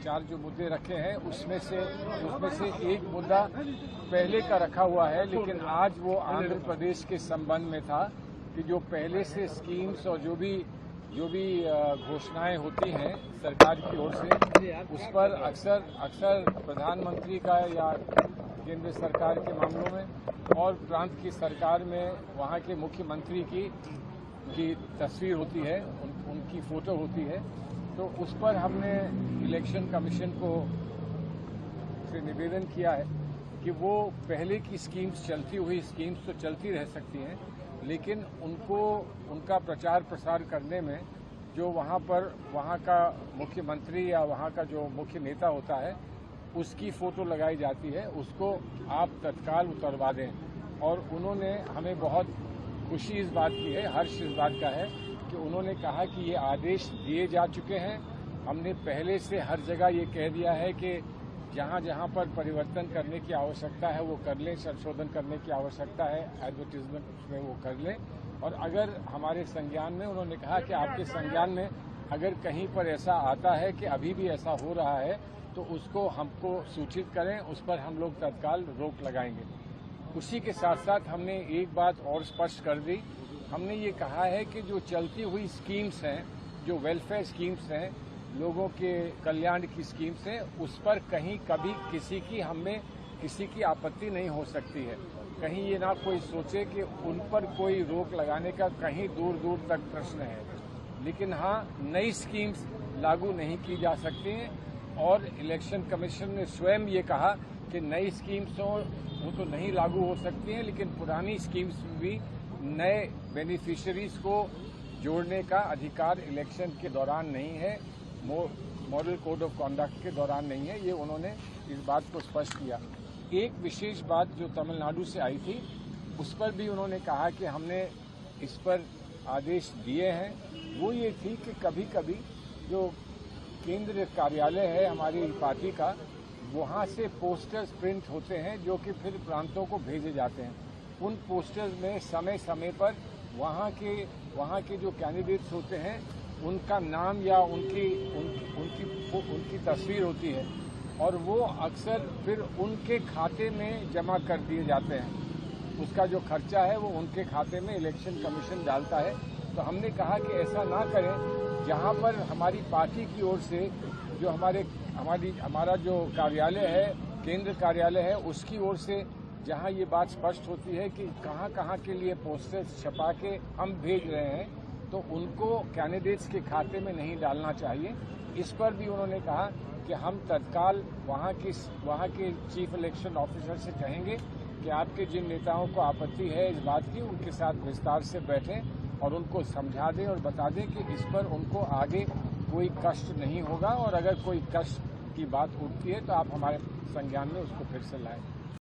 चार जो मुद्दे रखे हैं उसमें से एक मुद्दा पहले का रखा हुआ है, लेकिन आज वो आंध्र प्रदेश के संबंध में था कि जो पहले से स्कीम्स और जो भी घोषणाएं होती हैं सरकार की ओर से, उस पर अक्सर प्रधानमंत्री का या केंद्र सरकार के मामलों में और प्रांत की सरकार में वहाँ के मुख्यमंत्री की तस्वीर होती है, उनकी फोटो होती है। तो उस पर हमने इलेक्शन कमीशन को से निवेदन किया है कि वो पहले की स्कीम्स, चलती हुई स्कीम्स तो चलती रह सकती हैं, लेकिन उनका प्रचार प्रसार करने में जो वहाँ का मुख्यमंत्री या वहाँ का जो मुख्य नेता होता है उसकी फोटो लगाई जाती है, उसको आप तत्काल उतरवा दें। और उन्होंने हमें बहुत खुशी इस बात की है, हर्ष इस बात का है कि उन्होंने कहा कि ये आदेश दिए जा चुके हैं। हमने पहले से हर जगह ये कह दिया है कि जहाँ जहाँ पर परिवर्तन करने की आवश्यकता है वो कर लें, संशोधन करने की आवश्यकता है एडवर्टीजमेंट में वो कर लें। और अगर हमारे संज्ञान में, उन्होंने कहा कि आपके संज्ञान में अगर कहीं पर ऐसा आता है कि अभी भी ऐसा हो रहा है तो उसको हमको सूचित करें, उस पर हम लोग तत्काल रोक लगाएंगे। उसी के साथ साथ हमने एक बात और स्पष्ट कर दी, हमने ये कहा है कि जो चलती हुई स्कीम्स हैं, जो वेलफेयर स्कीम्स हैं, लोगों के कल्याण की स्कीम्स हैं, उस पर कहीं कभी किसी की आपत्ति नहीं हो सकती है। कहीं ये ना कोई सोचे कि उन पर कोई रोक लगाने का कहीं दूर दूर तक प्रश्न है। लेकिन हाँ, नई स्कीम्स लागू नहीं की जा सकती हैं और इलेक्शन कमीशन ने स्वयं ये कहा कि नई स्कीम्स वो तो नहीं लागू हो सकती हैं, लेकिन पुरानी स्कीम्स में भी नए बेनिफिशियरीज को जोड़ने का अधिकार इलेक्शन के दौरान नहीं है, मॉडल कोड ऑफ कॉन्डक्ट के दौरान नहीं है। ये उन्होंने इस बात को स्पष्ट किया। एक विशेष बात जो तमिलनाडु से आई थी, उस पर भी उन्होंने कहा कि हमने इस पर आदेश दिए हैं। वो ये थी कि कभी कभी जो केंद्र कार्यालय है हमारी पार्टी का, वहाँ से पोस्टर्स प्रिंट होते हैं जो कि फिर प्रांतों को भेजे जाते हैं। उन पोस्टर्स में समय समय पर वहाँ के जो कैंडिडेट्स होते हैं उनका नाम या उनकी तस्वीर होती है और वो अक्सर फिर उनके खाते में जमा कर दिए जाते हैं। उसका जो खर्चा है वो उनके खाते में इलेक्शन कमीशन डालता है। तो हमने कहा कि ऐसा ना करें, जहाँ पर हमारी पार्टी की ओर से जो हमारा जो कार्यालय है, केंद्र कार्यालय है, उसकी ओर से जहाँ ये बात स्पष्ट होती है कि कहाँ कहाँ के लिए पोस्टर्स छपा के हम भेज रहे हैं, तो उनको कैंडिडेट्स के खाते में नहीं डालना चाहिए। इस पर भी उन्होंने कहा कि हम तत्काल वहाँ के चीफ इलेक्शन ऑफिसर से कहेंगे कि आपके जिन नेताओं को आपत्ति है इस बात की, उनके साथ विस्तार से बैठें और उनको समझा दें और बता दें कि इस पर उनको आगे कोई कष्ट नहीं होगा और अगर कोई कष्ट की बात उठती है तो आप हमारे संज्ञान में उसको फिर से लाएं।